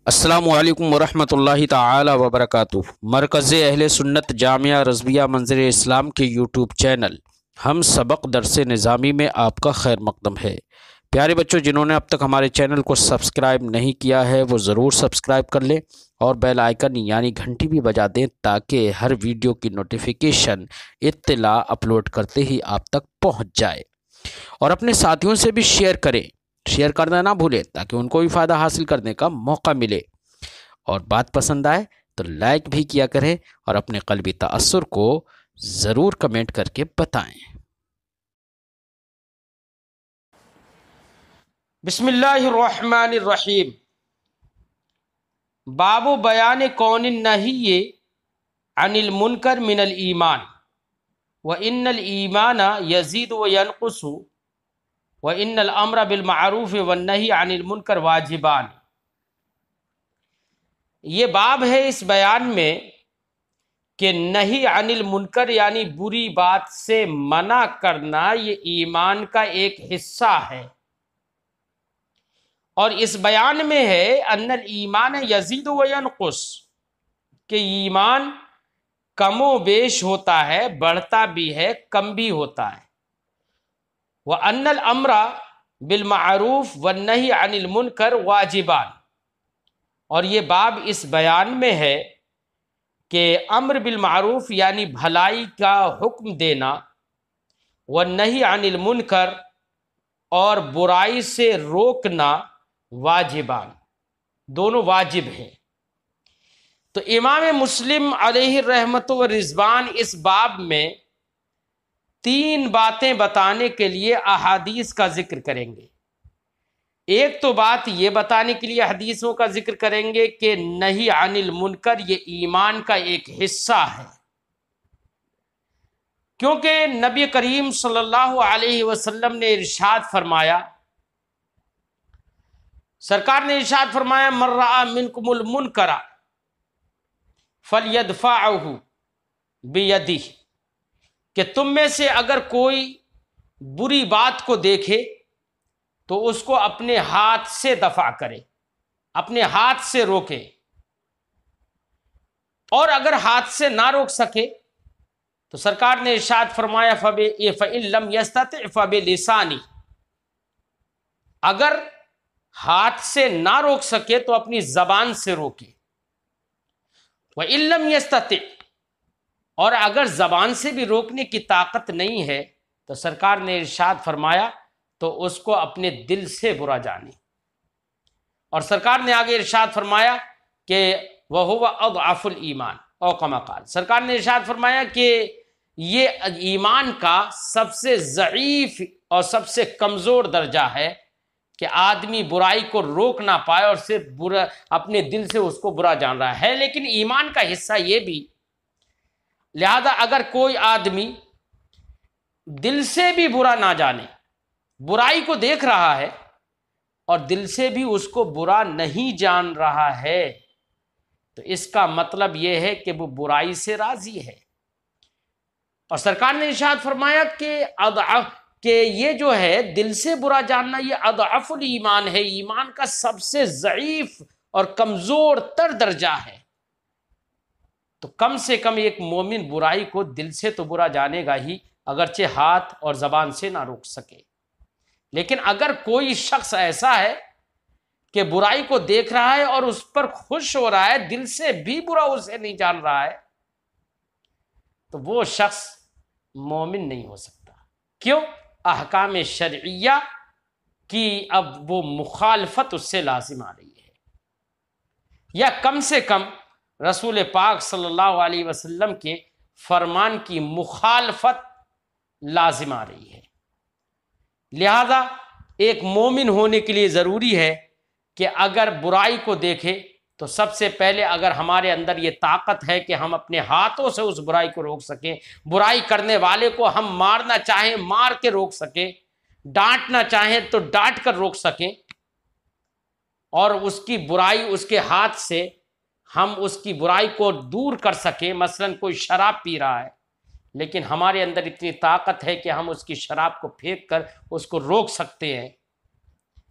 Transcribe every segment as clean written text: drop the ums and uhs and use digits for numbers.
السلام علیکم ورحمۃ اللہ تعالی وبرکاتہ۔ مرکز اہل سنت جامعہ رضویہ منظر اسلام کے یوٹیوب چینل ہم سبق درس نظامی میں آپ کا خیر مقدم ہے۔ پیارے بچوں، جنہوں نے اب تک ہمارے چینل کو سبسکرائب نہیں کیا ہے وہ ضرور سبسکرائب کر لیں اور بیل آئیکن یعنی گھنٹی بھی بجا دیں تاکہ ہر ویڈیو کی نوٹیفیکیشن اطلاع اپلوڈ کرتے ہی آپ تک پہنچ جائے، اور اپنے ساتھیوں سے بھی شیئر کریں۔ شیئر کرنا نہ بھولیں تاکہ ان کو بھی فائدہ حاصل کرنے کا موقع ملے، اور بات پسند آئے تو لائک بھی کیا کریں اور اپنے قلبی تأثر کو ضرور کمنٹ کر کے بتائیں۔ بسم اللہ الرحمن الرحیم۔ باب بیان کون النہی عن المنکر من الایمان وان الایمان یزید وینقص وَإِنَّ الْأَمْرَ بِالْمَعْرُوفِ وَالنَّهِي عَنِ الْمُنْكَرِ وَاجِبَانِ۔ یہ باب ہے اس بیان میں کہ نہی عن المنکر یعنی بری بات سے منع کرنا یہ ایمان کا ایک حصہ ہے، اور اس بیان میں ہے ان الایمان یزید و ینقص کہ ایمان کم و بیش ہوتا ہے، بڑھتا بھی ہے، کم بھی ہوتا ہے۔ وَأَنَّ الْأَمْرَ بِالْمَعْرُوفِ وَالنَّهِي عَنِ الْمُنْكَرِ وَاجِبَانِ، اور یہ باب اس بیان میں ہے کہ امر بالمعروف یعنی بھلائی کا حکم دینا، وَالنَّهِي عَنِ الْمُنْكَرِ اور برائی سے روکنا، واجبان دونوں واجب ہیں۔ تو امام مسلم علیہ الرحمت و رضوان اس باب میں تین باتیں بتانے کے لیے احادیث کا ذکر کریں گے۔ ایک تو بات یہ بتانے کے لیے حدیثوں کا ذکر کریں گے کہ نہی عن المنکر یہ ایمان کا ایک حصہ ہے، کیونکہ نبی کریم صلی اللہ علیہ وسلم نے ارشاد فرمایا، سرکار نے ارشاد فرمایا من رأى منکم المنکر فلیدفعہ بیدہ، کہ تم میں سے اگر کوئی بری بات کو دیکھے تو اس کو اپنے ہاتھ سے دفع کرے، اپنے ہاتھ سے روکے، اور اگر ہاتھ سے نہ روک سکے تو سرکار نے ارشاد فرمایا فَإِن لَمْ يَسْتَطِعْ فَبِلِسَانِهِ، اگر ہاتھ سے نہ روک سکے تو اپنی زبان سے روکے، وَإِن لَمْ يَسْتَطِعْ، اور اگر زبان سے بھی روکنے کی طاقت نہیں ہے تو سرکار نے ارشاد فرمایا تو اس کو اپنے دل سے برا جانے، اور سرکار نے آگے ارشاد فرمایا کہ وَهُوَ أَضْعَفُ الْإِيمَانِ او کما قال، سرکار نے ارشاد فرمایا کہ یہ ایمان کا سب سے ضعیف اور سب سے کمزور درجہ ہے کہ آدمی برائی کو روک نہ پائے اور صرف برا اپنے دل سے اس کو برا جان رہا ہے۔ لیکن ایمان کا حصہ یہ بھی، لہذا اگر کوئی آدمی دل سے بھی برا نہ جانے، برائی کو دیکھ رہا ہے اور دل سے بھی اس کو برا نہیں جان رہا ہے، تو اس کا مطلب یہ ہے کہ وہ برائی سے راضی ہے۔ اور سرکار نے ارشاد فرمایا کہ یہ جو ہے دل سے برا جاننا یہ اضعف الایمان ہے، ایمان کا سب سے ضعیف اور کمزور تر درجہ ہے۔ تو کم سے کم ایک مومن برائی کو دل سے تو برا جانے گا ہی، اگرچہ ہاتھ اور زبان سے نہ روک سکے۔ لیکن اگر کوئی شخص ایسا ہے کہ برائی کو دیکھ رہا ہے اور اس پر خوش ہو رہا ہے، دل سے بھی برا اسے نہیں جان رہا ہے، تو وہ شخص مومن نہیں ہو سکتا۔ کیوں؟ احکام شرعیہ کی اب وہ مخالفت اس سے لازم آ رہی ہے، یا کم سے کم رسول پاک صلی اللہ علیہ وسلم کے فرمان کی مخالفت لازم آ رہی ہے۔ لہذا ایک مومن ہونے کے لیے ضروری ہے کہ اگر برائی کو دیکھے تو سب سے پہلے اگر ہمارے اندر یہ طاقت ہے کہ ہم اپنے ہاتھوں سے اس برائی کو روک سکیں، برائی کرنے والے کو ہم مارنا چاہیں مار کے روک سکیں، ڈانٹنا چاہیں تو ڈانٹ کر روک سکیں، اور اس کی برائی اس کے ہاتھ سے ہم اس کی برائی کو دور کر سکیں۔ مثلا کوئی شراب پی رہا ہے لیکن ہمارے اندر اتنی طاقت ہے کہ ہم اس کی شراب کو پھینک کر اس کو روک سکتے ہیں،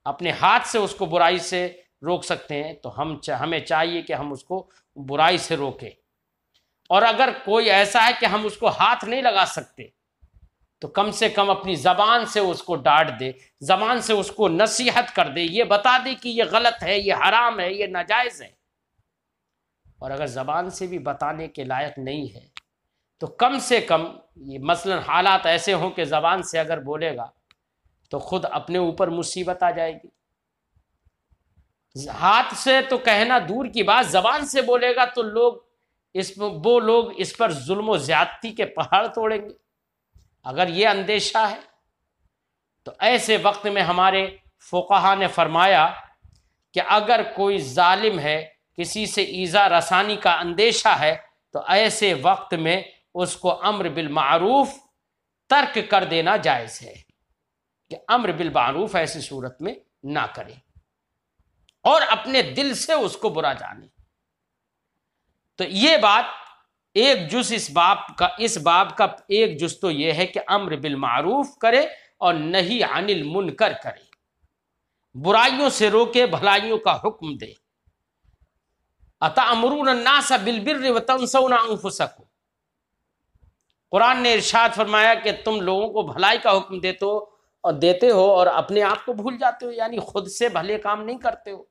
اپنے ہاتھ سے اس کو برائی سے روک سکتے ہیں تو ہمیں چاہیے کہ ہم اس کو برائی سے روکیں، اور اگر کوئی ایسا ہے کہ ہم اس کو ہاتھ نہیں لگا سکتے تو کم سے کم اپنی زبان سے اس کو ڈانٹ دے، زبان سے اس کو نصیحت کر دے، یہ بتا دے کہ یہ غلط ہے، یہ حرام ہے، یہ ناجائز ہے۔ اور اگر زبان سے بھی بتانے کے لائق نہیں ہے تو کم سے کم، یہ مثلا حالات ایسے ہوں کہ زبان سے اگر بولے گا تو خود اپنے اوپر مصیبت آ جائے گی، ہاتھ سے تو کہنا دور کی بات، زبان سے بولے گا تو وہ لوگ اس پر ظلم و زیادتی کے پہاڑ توڑیں گے۔ اگر یہ اندیشہ ہے تو ایسے وقت میں ہمارے فقہا نے فرمایا کہ اگر کوئی ظالم ہے، کسی سے ایذا رسانی کا اندیشہ ہے، تو ایسے وقت میں اس کو امر بالمعروف ترک کر دینا جائز ہے، کہ امر بالمعروف ایسی صورت میں نہ کرے اور اپنے دل سے اس کو برا جانے۔ تو یہ بات ایک جز اس باب کا ایک جز تو یہ ہے کہ امر بالمعروف کرے اور نہی عن المنکر کرے، برائیوں سے روکے، بھلائیوں کا حکم دے۔ اتأمرون الناس بالبر وتنسون انفسکم، قرآن نے ارشاد فرمایا کہ تم لوگوں کو بھلائی کا حکم دیتے ہو اور اپنے آپ کو بھول جاتے ہو، یعنی خود سے بھلے کام نہیں کرتے ہو۔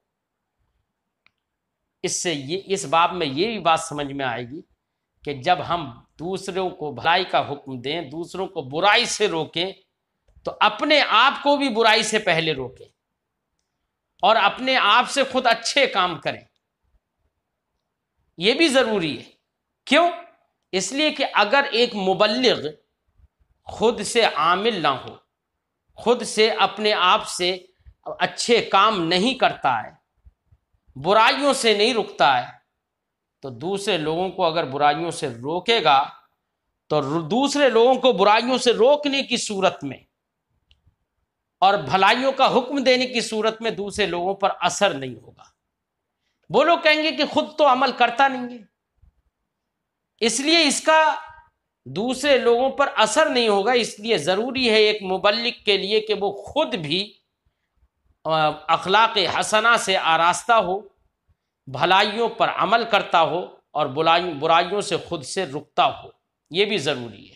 اس باب میں یہ بھی بات سمجھ میں آئے گی کہ جب ہم دوسروں کو بھلائی کا حکم دیں، دوسروں کو برائی سے روکیں، تو اپنے آپ کو بھی برائی سے پہلے روکیں اور اپنے آپ سے خود اچھے کام کریں، یہ بھی ضروری ہے۔ کیوں؟ اس لیے کہ اگر ایک مبلغ خود سے عامل نہ ہو، خود سے اپنے آپ سے اچھے کام نہیں کرتا ہے، برائیوں سے نہیں رکتا ہے، تو دوسرے لوگوں کو اگر برائیوں سے روکے گا تو دوسرے لوگوں کو برائیوں سے روکنے کی صورت میں اور بھلائیوں کا حکم دینے کی صورت میں دوسرے لوگوں پر اثر نہیں ہوگا۔ وہ لوگ کہیں گے کہ خود تو عمل کرتا نہیں ہے، اس لیے اس کا دوسرے لوگوں پر اثر نہیں ہوگا۔ اس لیے ضروری ہے ایک مبلغ کے لیے کہ وہ خود بھی اخلاق حسنہ سے آراستہ ہو، بھلائیوں پر عمل کرتا ہو اور برائیوں سے خود سے رکتا ہو، یہ بھی ضروری ہے۔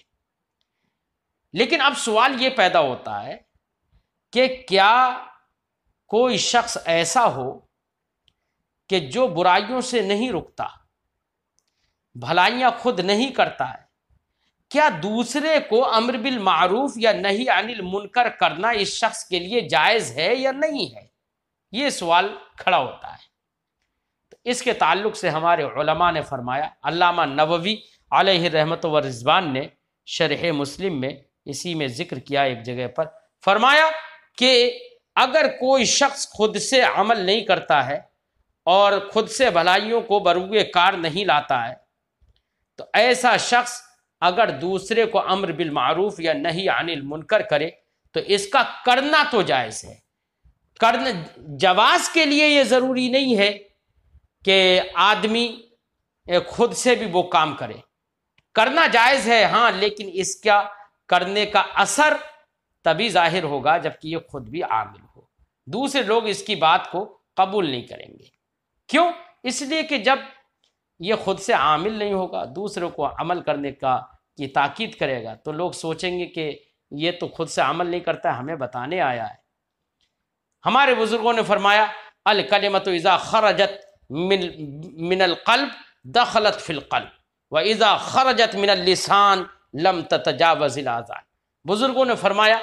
لیکن اب سوال یہ پیدا ہوتا ہے کہ کیا کوئی شخص ایسا ہو کہ جو برائیوں سے نہیں رکتا، بھلائیاں خود نہیں کرتا ہے، کیا دوسرے کو امر بالمعروف یا نہی عن المنکر کرنا اس شخص کے لیے جائز ہے یا نہیں ہے؟ یہ سوال کھڑا ہوتا ہے۔ تو اس کے تعلق سے ہمارے علماء نے فرمایا، علامہ نووی علیہ رحمت و رضوان نے شرح مسلم میں اسی میں ذکر کیا ایک جگہ پر، فرمایا کہ اگر کوئی شخص خود سے عمل نہیں کرتا ہے اور خود سے بھلائیوں کو بروئے کار نہیں لاتا ہے، تو ایسا شخص اگر دوسرے کو امر بالمعروف یا نہی عن المنکر کرے تو اس کا کرنا تو جائز ہے۔ جواز کے لیے یہ ضروری نہیں ہے کہ آدمی خود سے بھی وہ کام کرے، کرنا جائز ہے ہاں، لیکن اس کا کرنے کا اثر تبھی ظاہر ہوگا جبکہ یہ خود بھی عامل ہو، دوسرے لوگ اس کی بات کو قبول نہیں کریں گے۔ کیوں؟ اس لیے کہ جب یہ خود سے عامل نہیں ہوگا، دوسروں کو عمل کرنے کی تاکید کرے گا تو لوگ سوچیں گے کہ یہ تو خود سے عمل نہیں کرتا ہے، ہمیں بتانے آیا ہے۔ ہمارے بزرگوں نے فرمایا الکلمۃ اذا خرجت من القلب دخلت فی القلب واذا خرجت من اللسان لم تتجاوز الاذان۔ بزرگوں نے فرمایا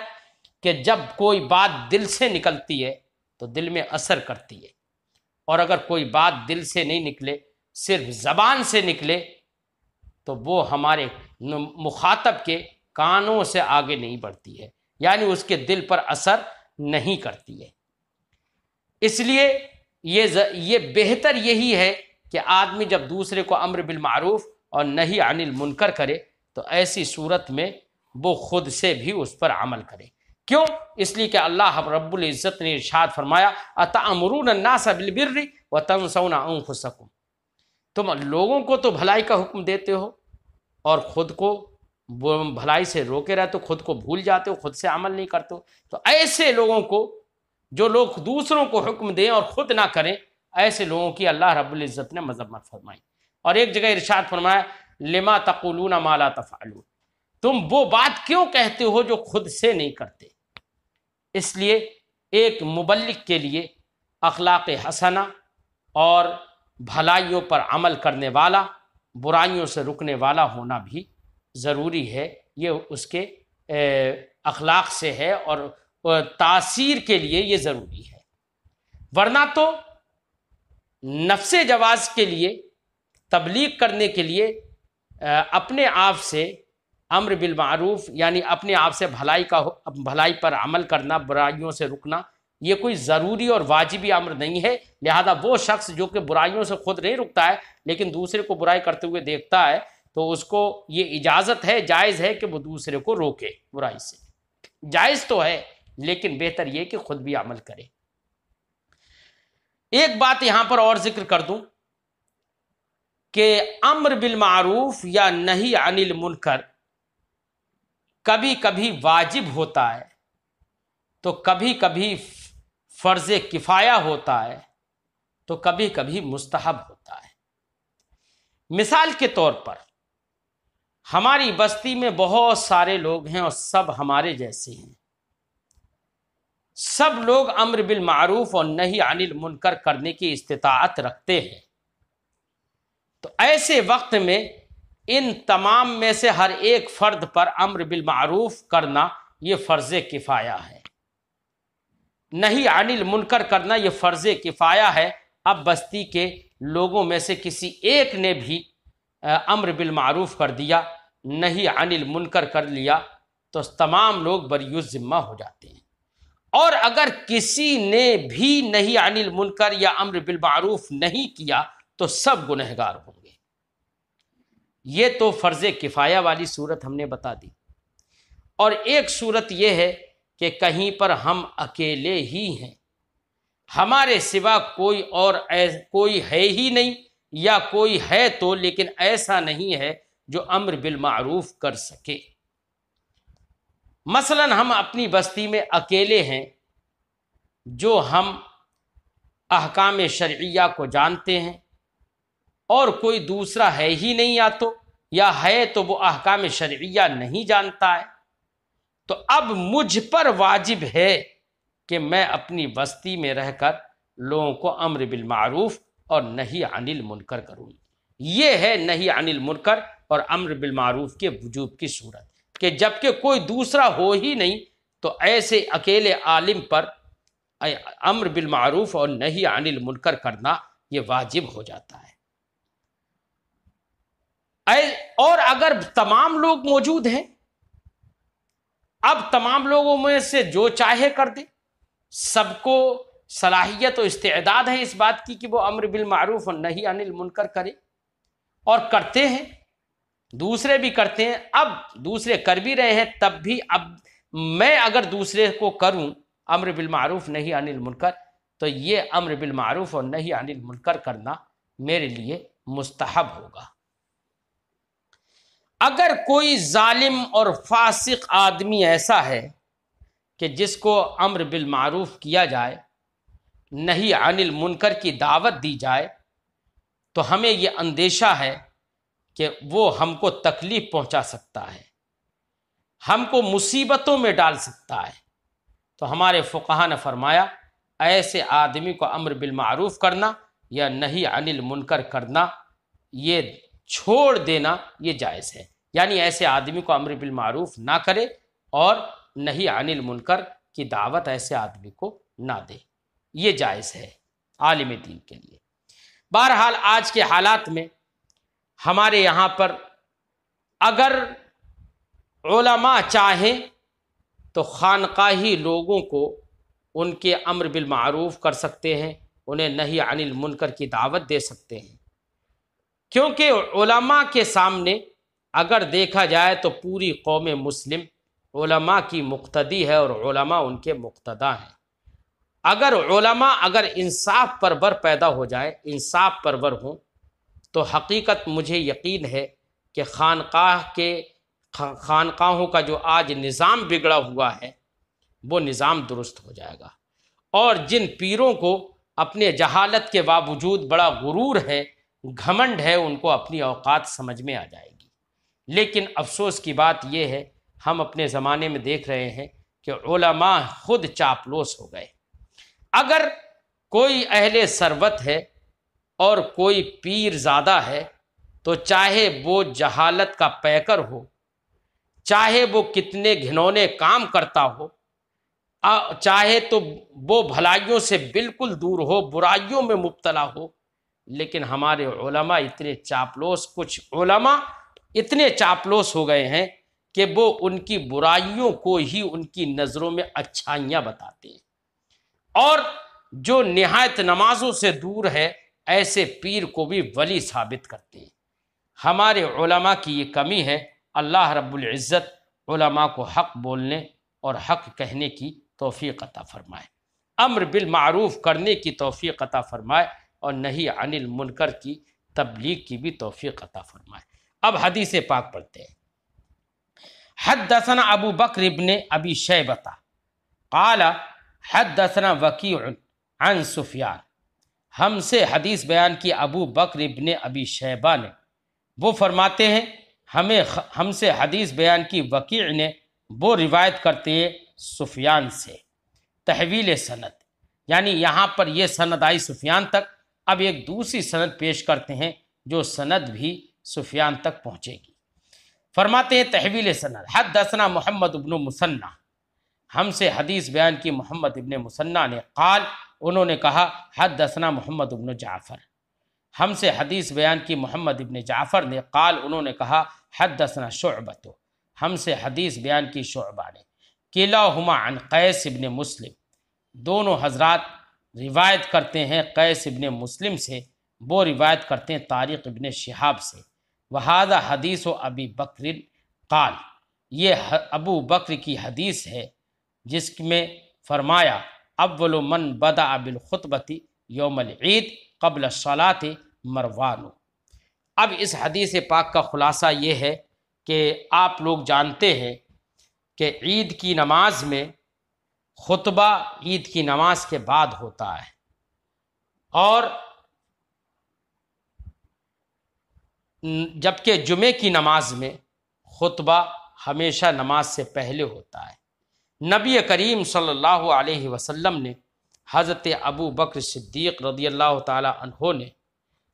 کہ جب کوئی بات دل سے نکلتی ہے تو دل میں اثر کرتی ہے، اور اگر کوئی بات دل سے نہیں نکلے، صرف زبان سے نکلے، تو وہ ہمارے مخاطب کے کانوں سے آگے نہیں بڑھتی ہے، یعنی اس کے دل پر اثر نہیں کرتی ہے۔ اس لیے یہ بہتر یہی ہے کہ آدمی جب دوسرے کو امر بالمعروف اور نہی عن المنکر کرے تو ایسی صورت میں وہ خود سے بھی اس پر عمل کرے۔ کیوں؟ اس لیے کہ اللہ رب العزت نے ارشاد فرمایا اتأمرون الناس بالبر وتنسون انفسکم، تم لوگوں کو تو بھلائی کا حکم دیتے ہو اور خود کو بھلائی سے روکے رہتے ہو، خود کو بھول جاتے ہو، خود سے عمل نہیں کرتے ہو۔ تو ایسے لوگوں کو جو لوگ دوسروں کو حکم دیں اور خود نہ کریں، ایسے لوگوں کی اللہ رب العزت نے مذمت فرمائی۔ اور ایک جگہ ارشاد فرمایا لما تقولون ما لا تفعلون، تم وہ بات کیوں کہتے ہو جو خود سے نہیں کرتے۔ اس لیے ایک مبلغ کے لیے اخلاق حسنہ اور بھلائیوں پر عمل کرنے والا، برائیوں سے رکنے والا ہونا بھی ضروری ہے۔ یہ اس کے اخلاق سے ہے اور تاثیر کے لیے یہ ضروری ہے، ورنہ تو نفس جواز کے لیے، تبلیغ کرنے کے لیے اپنے آپ سے امر بالمعروف یعنی اپنے آپ سے بھلائی پر عمل کرنا، برائیوں سے رکنا، یہ کوئی ضروری اور واجبی امر نہیں ہے۔ لہذا وہ شخص جو کہ برائیوں سے خود نہیں رکتا ہے لیکن دوسرے کو برائی کرتے ہوئے دیکھتا ہے تو اس کو یہ اجازت ہے، جائز ہے کہ وہ دوسرے کو روکے برائی سے، جائز تو ہے لیکن بہتر یہ کہ خود بھی عمل کرے۔ ایک بات یہاں پر اور ذکر کر دوں کہ امر بالمعروف یا نہی عن المنکر کبھی کبھی واجب ہوتا ہے تو کبھی کبھی فرض کفایہ ہوتا ہے تو کبھی کبھی مستحب ہوتا ہے۔ مثال کے طور پر ہماری بستی میں بہت سارے لوگ ہیں اور سب ہمارے جیسے ہیں، سب لوگ امر بالمعروف اور نہی عن المنکر کرنے کی استطاعت رکھتے ہیں، تو ایسے وقت میں ان تمام میں سے ہر ایک فرد پر امر بالمعروف کرنا یہ فرض کفایہ ہے، نہی عن المنکر کرنا یہ فرض کفایہ ہے۔ اب بستی کے لوگوں میں سے کسی ایک نے بھی امر بالمعروف کر دیا، نہی عن المنکر کر لیا تو تمام لوگ بری الذمہ ہو جاتے ہیں، اور اگر کسی نے بھی نہی عن المنکر یا امر بالمعروف نہیں کیا تو سب گنہگار ہوں گے۔ یہ تو فرض کفایہ والی صورت ہم نے بتا دی، اور ایک صورت یہ ہے کہ کہیں پر ہم اکیلے ہی ہیں، ہمارے سوا کوئی ہے ہی نہیں، یا کوئی ہے تو لیکن ایسا نہیں ہے جو امر بالمعروف کر سکے۔ مثلا ہم اپنی بستی میں اکیلے ہیں جو ہم احکام شرعیہ کو جانتے ہیں، اور کوئی دوسرا ہے ہی نہیں، یا ہے تو وہ احکام شرعیہ نہیں جانتا ہے، تو اب مجھ پر واجب ہے کہ میں اپنی بستی میں رہ کر لوگوں کو امر بالمعروف اور نہی عن المنکر کروں۔ یہ ہے نہی عن المنکر اور امر بالمعروف کے وجوب کی صورت، کہ جبکہ کوئی دوسرا ہو ہی نہیں تو ایسے اکیلے عالم پر امر بالمعروف اور نہی عن المنکر کرنا یہ واجب ہو جاتا ہے۔ اور اگر تمام لوگ موجود ہیں، اب تمام لوگوں میں سے جو چاہے کر دے، سب کو صلاحیت و استعداد ہے اس بات کی کہ وہ امر بالمعروف اور نہی عن المنکر کرے، اور کرتے ہیں، دوسرے بھی کرتے ہیں۔ اب دوسرے کر بھی رہے ہیں، تب بھی اب میں اگر دوسرے کو کروں امر بالمعروف نہی عن المنکر تو یہ امر بالمعروف اور نہی عن المنکر کرنا میرے لیے مستحب ہوگا۔ اگر کوئی ظالم اور فاسق آدمی ایسا ہے کہ جس کو امر بالمعروف کیا جائے، نہی عن المنکر کی دعوت دی جائے، تو ہمیں یہ اندیشہ ہے کہ وہ ہم کو تکلیف پہنچا سکتا ہے، ہم کو مصیبتوں میں ڈال سکتا ہے، تو ہمارے فقہا نے فرمایا ایسے آدمی کو امر بالمعروف کرنا یا نہی عن المنکر کرنا، یہ چھوڑ دینا یہ جائز ہے، یعنی ایسے آدمی کو امر بالمعروف نہ کرے اور نہی عن المنکر کی دعوت ایسے آدمی کو نہ دے، یہ جائز ہے عالم دین کے لیے۔ بہرحال آج کے حالات میں ہمارے یہاں پر اگر علماء چاہیں تو خانقاہی لوگوں کو ان کے امر بالمعروف کر سکتے ہیں، انہیں نہی عن المنکر کی دعوت دے سکتے ہیں، کیونکہ علماء کے سامنے اگر دیکھا جائے تو پوری قوم مسلم علماء کی مقتدی ہے اور علماء ان کے مقتدا ہیں۔ اگر علماء انصاف پرور پیدا ہو جائے، انصاف پرور ہوں، تو حقیقت مجھے یقین ہے کہ خانقاہوں کا جو آج نظام بگڑا ہوا ہے وہ نظام درست ہو جائے گا، اور جن پیروں کو اپنے جہالت کے باوجود بڑا غرور ہے، گھمنڈ ہے، ان کو اپنی اوقات سمجھ میں آ جائے گی۔ لیکن افسوس کی بات یہ ہے، ہم اپنے زمانے میں دیکھ رہے ہیں کہ علماء خود چاپلوس ہو گئے۔ اگر کوئی اہل ثروت ہے اور کوئی پیر زادہ ہے تو چاہے وہ جہالت کا پیکر ہو، چاہے وہ کتنے گھنونے کام کرتا ہو، چاہے تو وہ بھلائیوں سے بالکل دور ہو، برائیوں میں مبتلا ہو، لیکن ہمارے علماء اتنے چاپلوس، کچھ علماء اتنے چاپلوس ہو گئے ہیں کہ وہ ان کی برائیوں کو ہی ان کی نظروں میں اچھائیاں بتاتے ہیں، اور جو نہایت نمازوں سے دور ہے ایسے پیر کو بھی ولی ثابت کرتے ہیں۔ ہمارے علماء کی یہ کمی ہے۔ اللہ رب العزت علماء کو حق بولنے اور حق کہنے کی توفیق عطا فرمائے، امر بالمعروف کرنے کی توفیق عطا فرمائے، اور نہی عن المنکر کی تبلیغ کی بھی توفیق عطا فرمائے۔ اب حدیث پاک پڑھتے ہیں۔ حدثنا ابو بکر ابن ابی شیبہ قال حدثنا وکیع عن سفیان، ہم سے حدیث بیان کی ابو بکر ابن ابی شیبہ نے، وہ فرماتے ہیں ہم سے حدیث بیان کی وکیع نے، وہ روایت کرتے ہیں سفیان سے۔ تحویل سند، یعنی یہاں پر یہ سند آئی سفیان تک، اب ایک دوسری سند پیش کرتے ہیں جو سند بھی سفیان تک پہنچے گی۔ فرماتے ہیں تحویل سند، حدثنا محمد ابن مثنى، ہم سے حدیث بیان کی محمد ابن مثنى نے، قال، انہوں نے کہا، حدثنا محمد ابن جعفر، ہم سے حدیث بیان کی محمد ابن جعفر نے، قال، انہوں نے کہا، حدثنا شعبۃ، ہم سے حدیث بیان کی شعبہ نے، کلاہما عن قیس ابن مسلم، دونوں حضرات روایت کرتے ہیں قیس ابن مسلم سے، وہ روایت کرتے ہیں طارق ابن شہاب سے۔ وہذا حدیث ابی بکر قال، یہ ابو بکر کی حدیث ہے جس میں فرمایا، اول من بدأ بالخطبۃ یوم العید قبل الصلاۃ مروان۔ اب اس حدیث پاک کا خلاصہ یہ ہے کہ آپ لوگ جانتے ہیں کہ عید کی نماز میں خطبہ عید کی نماز کے بعد ہوتا ہے، اور جبکہ جمعے کی نماز میں خطبہ ہمیشہ نماز سے پہلے ہوتا ہے۔ نبی کریم صلی اللہ علیہ وسلم نے حضرت ابو بکر صدیق رضی اللہ تعالی عنہ نے،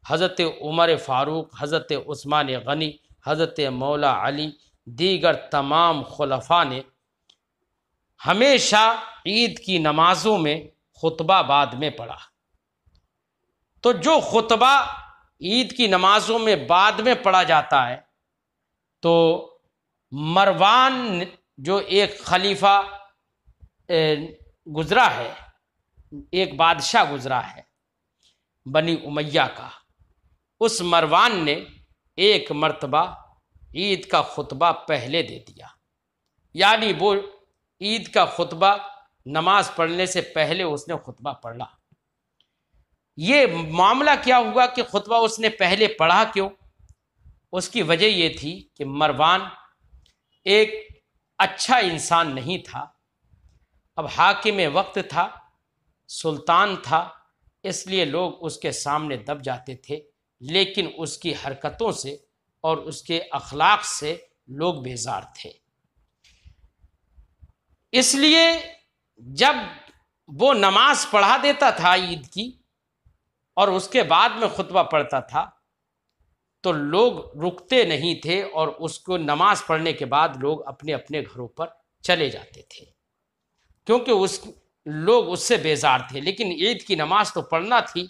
حضرت عمر فاروق، حضرت عثمان غنی، حضرت مولا علی، دیگر تمام خلفاء نے ہمیشہ عید کی نمازوں میں خطبہ بعد میں پڑھا۔ تو جو خطبہ عید کی نمازوں میں بعد میں پڑھا جاتا ہے، تو مروان جو ایک خلیفہ گزرا ہے، ایک بادشاہ گزرا ہے بنی امیہ کا، اس مروان نے ایک مرتبہ عید کا خطبہ پہلے دے دیا، یعنی وہ عید کا خطبہ نماز پڑھنے سے پہلے اس نے خطبہ پڑھا۔ یہ معاملہ کیا ہوا کہ خطبہ اس نے پہلے پڑھا کیوں؟ اس کی وجہ یہ تھی کہ مروان ایک اچھا انسان نہیں تھا، اب حاکم وقت تھا، سلطان تھا، اس لیے لوگ اس کے سامنے دب جاتے تھے، لیکن اس کی حرکتوں سے اور اس کے اخلاق سے لوگ بیزار تھے۔ اس لیے جب وہ نماز پڑھا دیتا تھا عید کی اور اس کے بعد میں خطبہ پڑھتا تھا، تو لوگ رکتے نہیں تھے، اور اس کو نماز پڑھنے کے بعد لوگ اپنے اپنے گھروں پر چلے جاتے تھے، کیونکہ لوگ اس سے بیزار تھے۔ لیکن عید کی نماز تو پڑھنا تھی،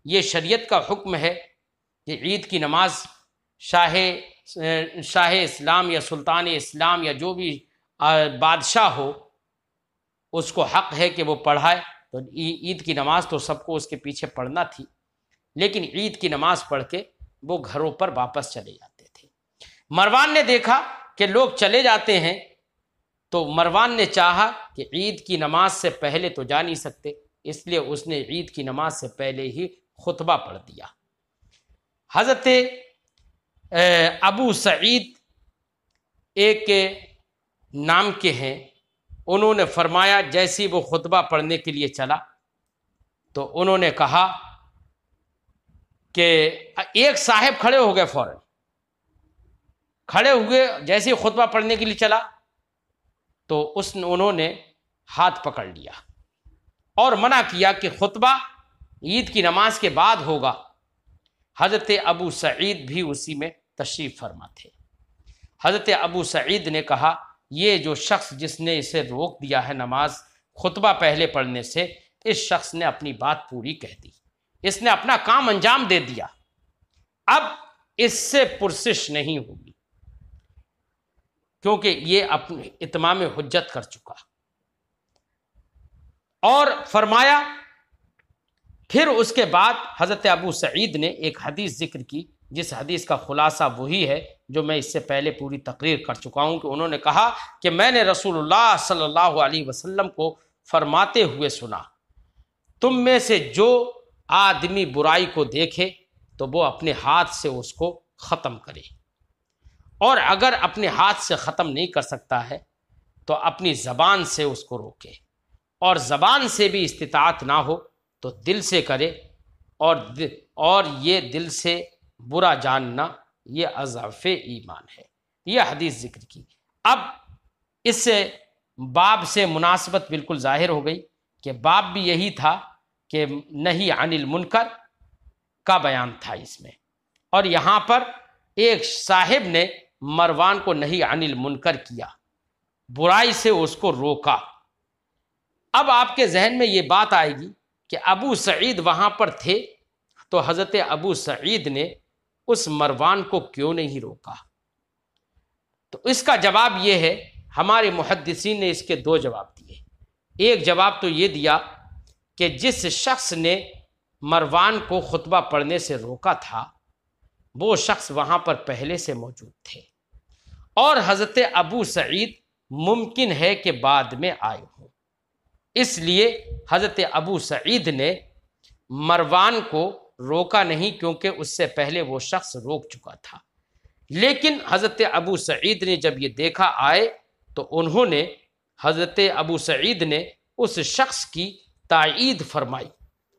یہ شریعت کا حکم ہے کہ عید کی نماز شاہ اسلام یا سلطان اسلام یا جو بھی بادشاہ ہو، اس کو حق ہے کہ وہ پڑھائے، تو عید کی نماز تو سب کو اس کے پیچھے پڑھنا تھی، لیکن عید کی نماز پڑھ کے وہ گھروں پر واپس چلے جاتے تھے۔ مروان نے دیکھا کہ لوگ چلے جاتے ہیں، تو مروان نے چاہا کہ عید کی نماز سے پہلے تو جا نہیں سکتے، اس لیے اس نے عید کی نماز سے پہلے ہی خطبہ پڑھ دیا۔ حضرت ابو سعید ایک نام کے ہیں، انہوں نے فرمایا جیسی وہ خطبہ پڑھنے کے لیے چلا تو انہوں نے کہا کہ ایک صاحب کھڑے ہو گئے، فوراً کھڑے ہوئے، جیسے خطبہ پڑھنے کے لیے چلا تو انہوں نے ہاتھ پکڑ لیا اور منع کیا کہ خطبہ عید کی نماز کے بعد ہوگا۔ حضرت ابو سعید بھی اسی میں تشریف فرما تھے۔ حضرت ابو سعید نے کہا یہ جو شخص جس نے اسے روک دیا ہے نماز خطبہ پہلے پڑھنے سے، اس شخص نے اپنی بات پوری کہہ دی، اس نے اپنا کام انجام دے دیا، اب اس سے پرسش نہیں ہوگی، کیونکہ یہ اپنی اتمام حجت کر چکا۔ اور فرمایا پھر اس کے بعد حضرت ابو سعید نے ایک حدیث ذکر کی، جس حدیث کا خلاصہ وہی ہے جو میں اس سے پہلے پوری تقریر کر چکا ہوں، کہ انہوں نے کہا کہ میں نے رسول اللہ صلی اللہ علیہ وسلم کو فرماتے ہوئے سنا، تم میں سے جو آدمی برائی کو دیکھے تو وہ اپنے ہاتھ سے اس کو ختم کرے، اور اگر اپنے ہاتھ سے ختم نہیں کر سکتا ہے تو اپنی زبان سے اس کو روکے، اور زبان سے بھی استطاعت نہ ہو تو دل سے کرے، اور یہ دل سے برا جاننا یہ اضعف ایمان ہے۔ یہ حدیث ذکر کی۔ اب اس سے باب سے مناسبت بالکل ظاہر ہو گئی کہ باب بھی یہی تھا کہ نہی عن المنکر کا بیان تھا اس میں، اور یہاں پر ایک صاحب نے مروان کو نہی عن المنکر کیا، برائی سے اس کو روکا۔ اب آپ کے ذہن میں یہ بات آئے گی کہ ابو سعید وہاں پر تھے تو حضرت ابو سعید نے اس مروان کو کیوں نہیں روکا؟ تو اس کا جواب یہ ہے، ہمارے محدثین نے اس کے دو جواب دیے۔ ایک جواب تو یہ دیا کہ جس شخص نے مروان کو خطبہ پڑھنے سے روکا تھا وہ شخص وہاں پر پہلے سے موجود تھے، اور حضرت ابو سعید ممکن ہے کہ بعد میں آئے ہوں، اس لیے حضرت ابو سعید نے مروان کو روکا نہیں، کیونکہ اس سے پہلے وہ شخص روک چکا تھا۔ لیکن حضرت ابو سعید نے جب یہ دیکھا آئے تو انہوں نے، حضرت ابو سعید نے اس شخص کی تائید فرمائی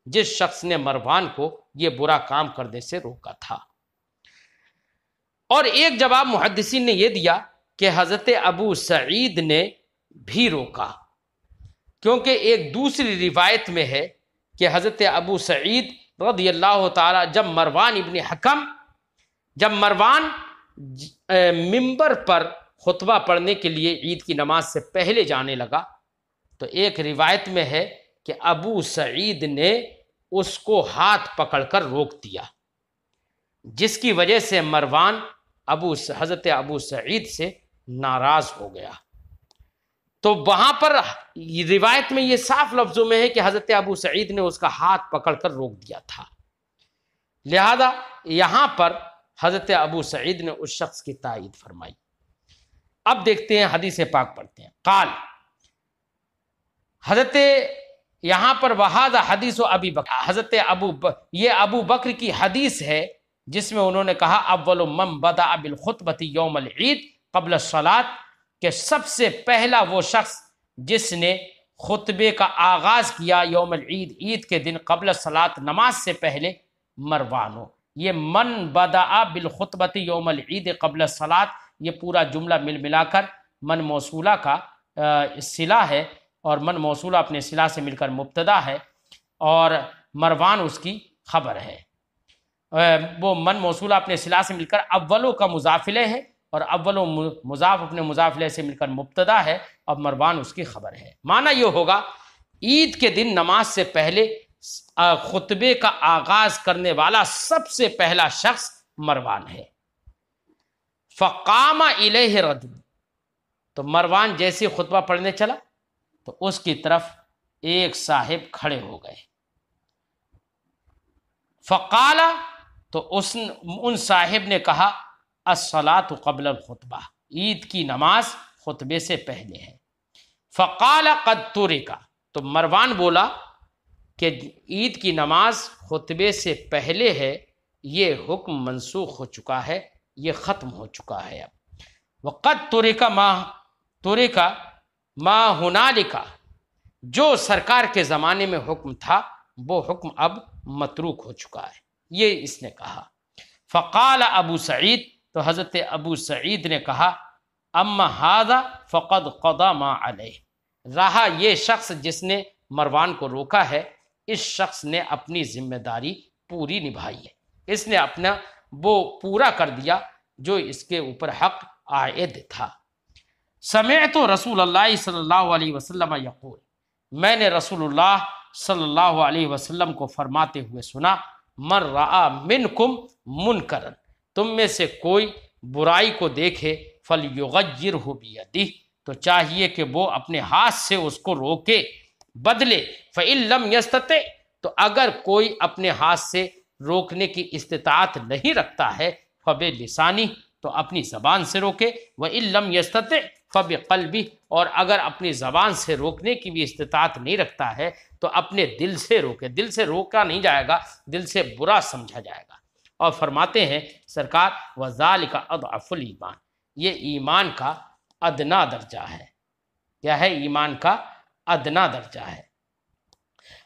جس شخص نے مروان کو یہ برا کام کرنے سے روکا تھا۔ اور ایک جواب محدثین نے یہ دیا کہ حضرت ابو سعید نے بھی روکا، کیونکہ ایک دوسری روایت میں ہے کہ حضرت ابو سعید رضی اللہ تعالی جب مروان منبر پر خطبہ پڑھنے کے لیے عید کی نماز سے پہلے جانے لگا تو ایک روایت میں ہے کہ ابو سعید نے اس کو ہاتھ پکڑ کر روک دیا، جس کی وجہ سے مروان حضرت ابو سعید سے ناراض ہو گیا۔ تو وہاں پر روایت میں یہ صاف لفظوں میں ہے کہ حضرت ابو سعید نے اس کا ہاتھ پکڑ کر روک دیا تھا، لہذا یہاں پر حضرت ابو سعید نے اس شخص کی تائید فرمائی۔ اب دیکھتے ہیں حدیث پاک پڑھتے ہیں۔ قال، حضرت یہاں پر وہذا حدیث ابی بکر، حضرت یہ ابو بکر کی حدیث ہے جس میں انہوں نے کہا اول من بدأ بالخطبۃ یوم العید قبل الصلاۃ، کہ سب سے پہلا وہ شخص جس نے خطبے کا آغاز کیا یوم العید، عید کے دن، قبل الصلاۃ، نماز سے پہلے، مروان ہو۔ یہ من بدأ بالخطبۃ یوم العید قبل الصلاۃ، یہ پورا جملہ ملا کر من موصولہ کا صلہ ہے، اور من موصولہ اپنے صلہ سے مل کر مبتدا ہے، اور مروان اس کی خبر ہے۔ وہ من موصولہ اپنے صلہ سے مل کر اولو کا مضاف الیہ ہے، اور اولو مضاف اپنے مضاف الیہ سے مل کر مبتدا ہے، اور مروان اس کی خبر ہے۔ معنی یہ ہوگا عید کے دن نماز سے پہلے خطبے کا آغاز کرنے والا سب سے پہلا شخص مروان ہے۔ فقام الیہ رجل، تو مروان جیسے خطبہ پڑھنے چلا تو اس کی طرف ایک صاحب کھڑے ہو گئے۔ فقال، تو ان صاحب نے کہا الصلاۃ قبل الخطبہ، عید کی نماز خطبے سے پہلے ہے۔ فقال قد ترک، تو مروان بولا کہ عید کی نماز خطبے سے پہلے ہے، یہ حکم منسوخ ہو چکا ہے، یہ ختم ہو چکا ہے اب۔ وقد ترک ما ہنالک، جو سرکار کے زمانے میں حکم تھا وہ حکم اب متروک ہو چکا ہے، یہ اس نے کہا۔ فقال ابو سعید، تو حضرت ابو سعید نے کہا اما ھذا فقد قضى ما علیہ، رہا یہ شخص جس نے مروان کو روکا ہے، اس شخص نے اپنی ذمہ داری پوری نبھائی ہے، اس نے اپنا وہ پورا کر دیا جو اس کے اوپر حق عائد تھا۔ سمعت رسول اللہ صلی اللہ علیہ وسلم یقول، میں نے رسول اللہ صلی اللہ علیہ وسلم کو فرماتے ہوئے سنا، من رآ منکم منکرا، تم میں سے کوئی برائی کو دیکھے، فلیغیرہ بیدہ، تو چاہیے کہ وہ اپنے ہاتھ سے اس کو روکے، بدلے۔ فإن لم یستطع، تو اگر کوئی اپنے ہاتھ سے روکنے کی استطاعت نہیں رکھتا ہے، فبلسانہ، تو اپنی زبان سے روکے، وإن لم یستطع فبقلبہ، اور اگر اپنی زبان سے روکنے کی بھی استطاعت نہیں رکھتا ہے تو اپنے دل سے روکے، دل سے روکا نہیں جائے گا، دل سے برا سمجھا جائے گا۔ اور فرماتے ہیں سرکار وذالک اضعف الایمان، یہ ایمان کا ادنا درجہ ہے۔ کیا ہے؟ ایمان کا ادنا درجہ ہے۔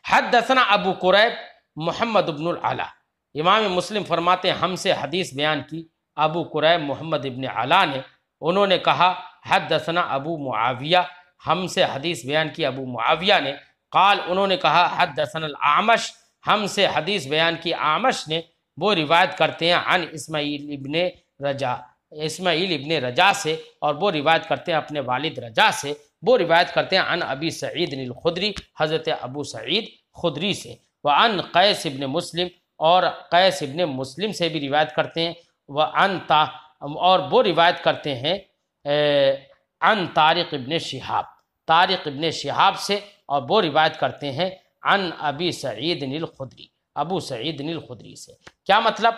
حدثنا ابو قریب محمد بن العلا، امام مسلم فرماتے ہیں ہم سے حدیث بیان کی ابو قریب محمد بن علا نے، انہوں نے کہا حدثنا ابو معاویہ، ہم سے حدیث بیان کی ابو معاویہ نے، قال، انہوں نے کہا حدثنا الاعمش، ہم سے حدیث بیان کی اعمش نے، وہ روایت کرتے ہیں عن اسماعیل ابن رجا سے، اور وہ روایت کرتے ہیں اپنے والد رجا سے، وہ روایت کرتے ہیں عن ابی سعید الخدری، حضرت ابو سعید خدری سے، وعن قیس ابن مسلم، اور قیس ابن مسلم سے بھی روایت کرتے ہیں، اور وہ روایت کرتے ہیں عن طارق ابن شہاب، طارق ابن شہاب سے، اور وہ روایت کرتے ہیں عن ابی سعید الخدری، ابو سعید الخدری سے۔ کیا مطلب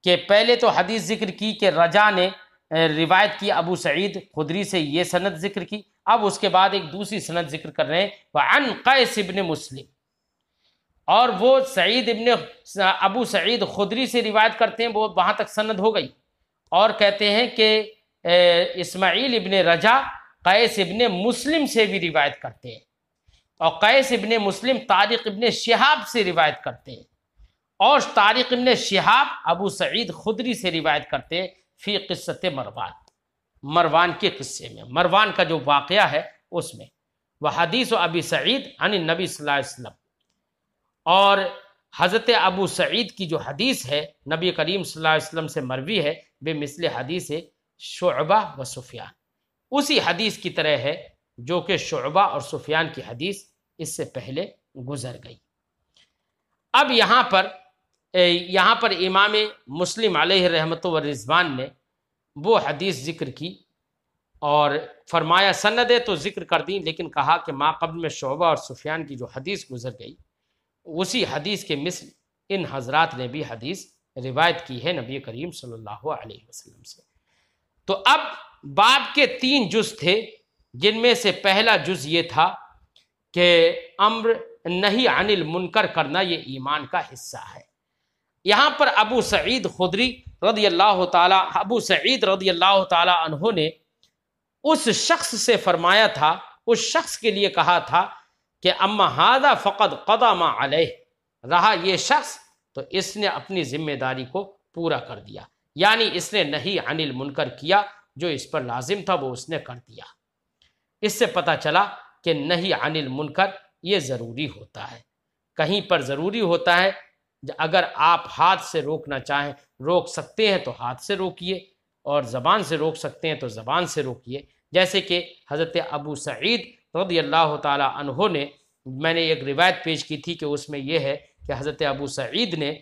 کہ پہلے تو حدیث ذکر کی کہ رجا نے روایت کی ابو سعید خدری سے، یہ سند ذکر کی، اب اس کے بعد ایک دوسری سند ذکر کر رہے ہیں وعن قیس ابن مسلم، اور وہ ابو سعید خدری سے روایت کرتے ہیں، وہ وہاں تک سند ہو گئی، اور کہتے ہیں کہ اسماعیل ابن رجا قیس ابن مسلم سے بھی روایت کرتے ہیں، اور قیس ابن مسلم طارق ابن شہاب سے روایت کرتے ہیں، اور طارق ابن شہاب ابو سعید خدری سے روایت کرتے ہیں فی قصۃ مروان کے قصے میں، مروان کا جو واقعہ ہے اس میں، وحدیث ابی سعید عن النبی صلی اللہ علیہ وسلم، اور حضرت ابو سعید کی جو حدیث ہے نبی کریم صلی اللہ علیہ وسلم سے مروی ہے، بے مثل حدیث شعبہ و سفیان، اسی حدیث کی طرح ہے جو کہ شعبہ اور سفیان کی حدیث اس سے پہلے گزر گئی۔ اب یہاں پر امام مسلم علیہ رحمت و رضوان نے وہ حدیث ذکر کی اور فرمایا سندیں تو ذکر کر دیں، لیکن کہا کہ ما قبل میں شعبہ اور سفیان کی جو حدیث گزر گئی اسی حدیث کے مثل ان حضرات نے بھی حدیث روایت کی ہے نبی کریم صلی اللہ علیہ وسلم سے۔ تو اب باب کے 3 جز تھے، جن میں سے پہلا جز یہ تھا کہ امر نہی عن المنکر کرنا یہ ایمان کا حصہ ہے۔ یہاں پر ابو سعید رضی اللہ تعالی عنہ نے اس شخص سے فرمایا تھا، اس شخص کے لیے کہا تھا کہ اما ھذا فقد قضى ما علیہ، رہا یہ شخص تو اس نے اپنی ذمہ داری کو پورا کر دیا، یعنی اس نے نہی عن المنکر کیا، جو اس پر لازم تھا وہ اس نے کر دیا۔ اس سے پتہ چلا کہ نہی عن المنکر یہ ضروری ہوتا ہے، کہیں پر ضروری ہوتا ہے، اگر آپ ہاتھ سے روکنا چاہیں، روک سکتے ہیں تو ہاتھ سے روکیے، اور زبان سے روک سکتے ہیں تو زبان سے روکیے، جیسے کہ حضرت ابو سعید رضی اللہ تعالی عنہ نے، میں نے ایک روایت پیش کی تھی کہ اس میں یہ ہے کہ حضرت ابو سعید نے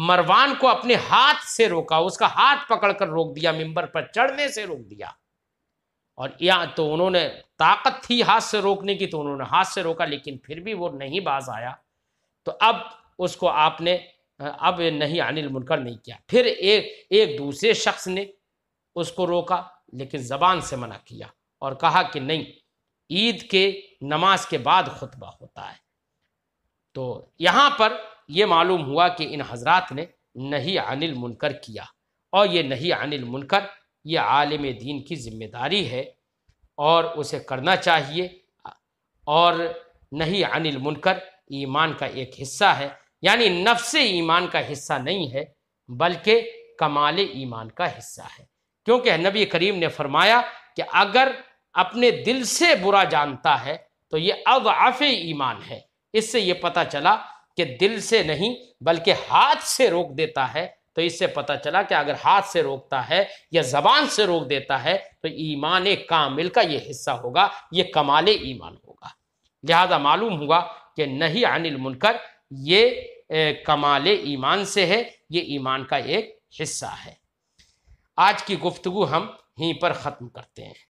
مروان کو اپنے ہاتھ سے روکا، اس کا ہاتھ پکڑ کر روک دیا، ممبر پر چڑھنے سے روک دیا، اور یہاں تو انہوں نے طاقت تھی ہاتھ سے روکنے کی تو انہوں نے ہاتھ سے روکا، لیکن پھر بھی وہ نہیں باز آیا، تو اب اس کو آپ نے اب نہیں عن المنکر نہیں کیا۔ پھر ایک دوسرے شخص نے اس کو روکا لیکن زبان سے منع کیا اور کہا کہ نہیں، عید کے نماز کے بعد خطبہ ہوتا ہے۔ تو یہاں پر یہ معلوم ہوا کہ ان حضرات نے نہی عن المنکر کیا، اور یہ نہی عن المنکر یہ عالم دین کی ذمہ داری ہے اور اسے کرنا چاہیے، اور نہی عن المنکر ایمان کا ایک حصہ ہے، یعنی نفس ایمان کا حصہ نہیں ہے بلکہ کمال ایمان کا حصہ ہے، کیونکہ نبی کریم نے فرمایا کہ اگر اپنے دل سے برا جانتا ہے تو یہ اضعف ایمان ہے۔ اس سے یہ پتہ چلا کہ دل سے نہیں بلکہ ہاتھ سے روک دیتا ہے، تو اس سے پتہ چلا کہ اگر ہاتھ سے روکتا ہے یا زبان سے روک دیتا ہے تو ایمان کامل کا یہ حصہ ہوگا، یہ کمال ایمان ہوگا۔ لہذا معلوم ہوا کہ نہی عن المنکر یہ کمال ایمان سے ہے، یہ ایمان کا ایک حصہ ہے۔ آج کی گفتگو ہم یہیں پر ختم کرتے ہیں۔